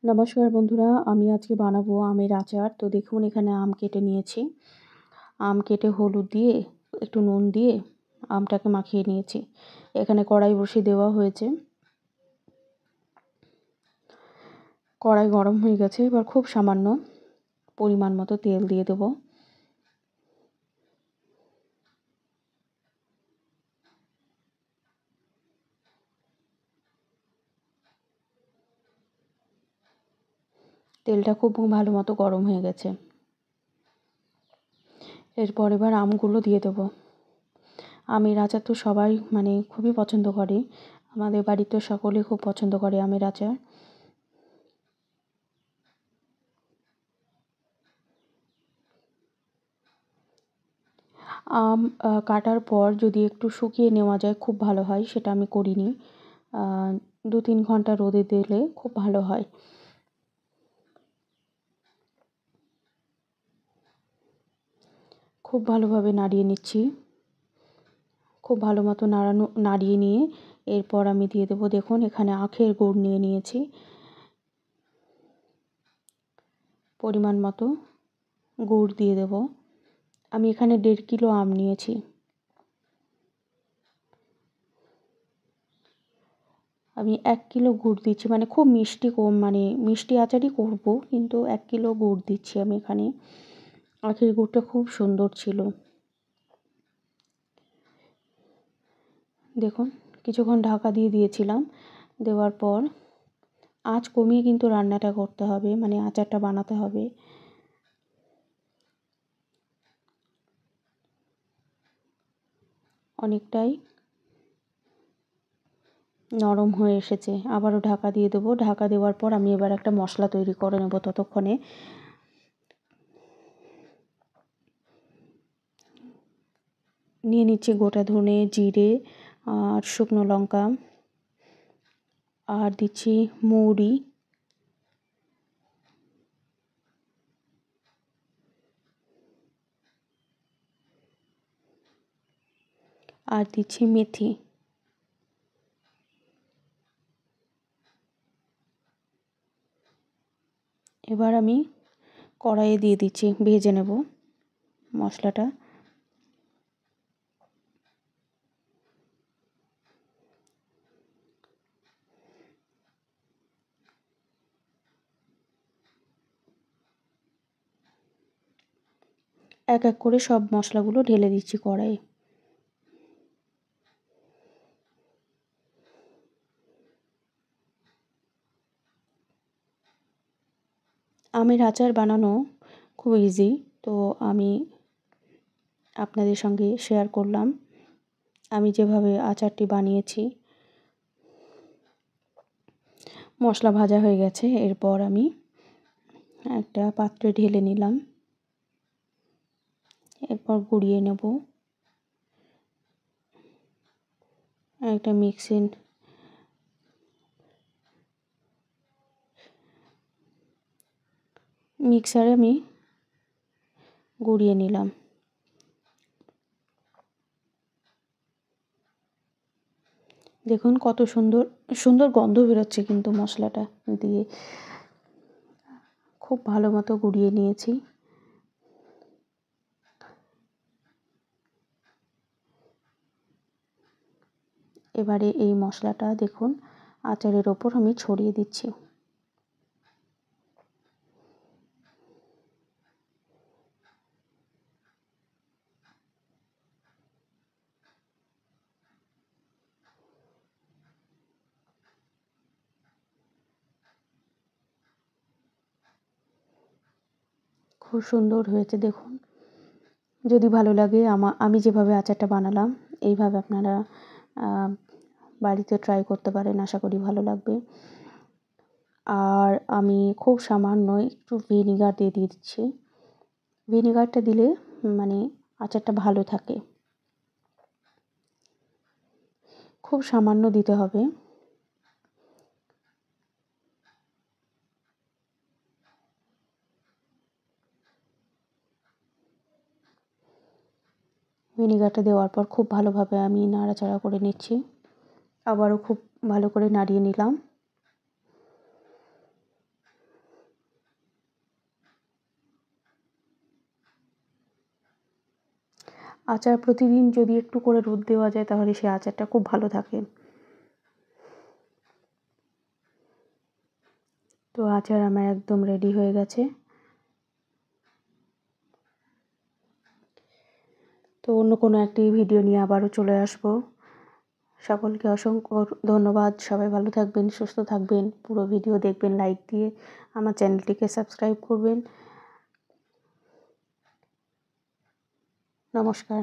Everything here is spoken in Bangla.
নমস্কার বন্ধুরা, আমি আজকে বানাবো আমের আচার। তো দেখুন এখানে আম কেটে নিয়েছি। আম কেটে হলুদ দিয়ে একটু নুন দিয়ে আমটাকে মাখিয়ে নিয়েছি। এখানে কড়াই বসিয়ে দেওয়া হয়েছে। কড়াই গরম হয়ে গেছে, এবার খুব সামান্য পরিমাণ মতো তেল দিয়ে দেবো। তেলটা খুব ভালো মতো গরম হয়ে গেছে। এরপর এবার আমগুলো দিয়ে দেবো। আমের আচার তো সবাই খুবই পছন্দ করে। আমাদের বাড়িতে সকলে খুব পছন্দ করে আমের আচার। আম কাটার পর যদি একটু শুকিয়ে নেওয়া যায় খুব ভালো হয়, সেটা আমি করিনি। 2-3 ঘন্টা রোদে দিলে খুব ভালো হয়। খুব ভালোভাবে নাড়িয়ে নিচ্ছি। খুব ভালো মতো নাড়িয়ে নিয়ে এরপর আমি দিয়ে দেবো, দেখুন এখানে আখের গুড় নিয়ে নিয়েছি পরিমাণ মতো। গুড় দিয়ে দেবো। আমি এখানে 1.5 কিলো আম নিয়েছি। আমি 1 কিলো গুড় দিচ্ছি, খুব মিষ্টি কম, মিষ্টি আচারই করব, কিন্তু 1 কিলো গুড় দিচ্ছি আমি এখানে। আখের গুড়টা খুব সুন্দর ছিল। দেখুন কিছুক্ষণ ঢাকা দিয়ে দিয়েছিলাম। দেওয়ার পর আঁচ কমিয়ে কিন্তু রান্নাটা করতে হবে, আচারটা বানাতে হবে। অনেকটাই নরম হয়ে এসেছে। আবারও ঢাকা দিয়ে দেবো। ঢাকা দেওয়ার পর আমি এবার একটা মশলা তৈরি করে নেব ততক্ষণে। নিয়ে নিচ্ছি গোটা ধনে, জিরে আর শুকনো লঙ্কা, আর দিচ্ছি মৌরি, আর দিচ্ছি মেথি। এবার আমি কড়াইয়ে দিয়ে দিচ্ছি, ভেজে নেব মশলাটা। এক এক করে সব মশলাগুলো ঢেলে দিচ্ছি কড়াইয়ে। আমের আচার বানানো খুব ইজি, তো আমি আপনাদের সঙ্গে শেয়ার করলাম আমি যেভাবে আচারটি বানিয়েছি। মশলা ভাজা হয়ে গেছে, এরপর আমি একটা পাত্রে ঢেলে নিলাম। এরপর গুঁড়িয়ে নেব। একটা মিক্সারে আমি গুঁড়িয়ে নিলাম। দেখুন কত সুন্দর সুন্দর গন্ধ বেরোচ্ছে কিন্তু মশলাটা দিয়ে। খুব ভালো মতো গুঁড়িয়ে নিয়েছি। এবারে এই মশলাটা দেখুন আচারের ওপর আমি ছড়িয়ে দিচ্ছি। খুব সুন্দর হয়েছে দেখুন। যদি ভালো লাগে আমি যেভাবে আচারটা বানালাম এইভাবে আপনারা বাড়িতে ট্রাই করতে পারেন, আশা করি ভালো লাগবে। আর আমি খুব সামান্য একটু ভিনিগার দিয়ে দিচ্ছি। ভিনিগারটা দিলে আচারটা ভালো থাকে। খুব সামান্য দিতে হবে। ভিনিগারটা দেওয়ার পর খুব ভালোভাবে আমি নাড়াচাড়া করে নিচ্ছি। আবারও খুব ভালো করে নাড়িয়ে নিলাম। আচার প্রতিদিন যদি একটু করে রোদ দেওয়া যায় তাহলে সেই আচারটা খুব ভালো থাকে। তো আচার আমার একদম রেডি হয়ে গেছে। তো অন্য কোনো একটি ভিডিও নিয়ে আবারও চলে আসব। সকলকে অসংখ্য ধন্যবাদ। সবাই ভালো থাকবেন, সুস্থ থাকবেন, পুরো ভিডিও দেখবেন, লাইক দিয়ে আমার চ্যানেলটিকে সাবস্ক্রাইব করবেন। নমস্কার।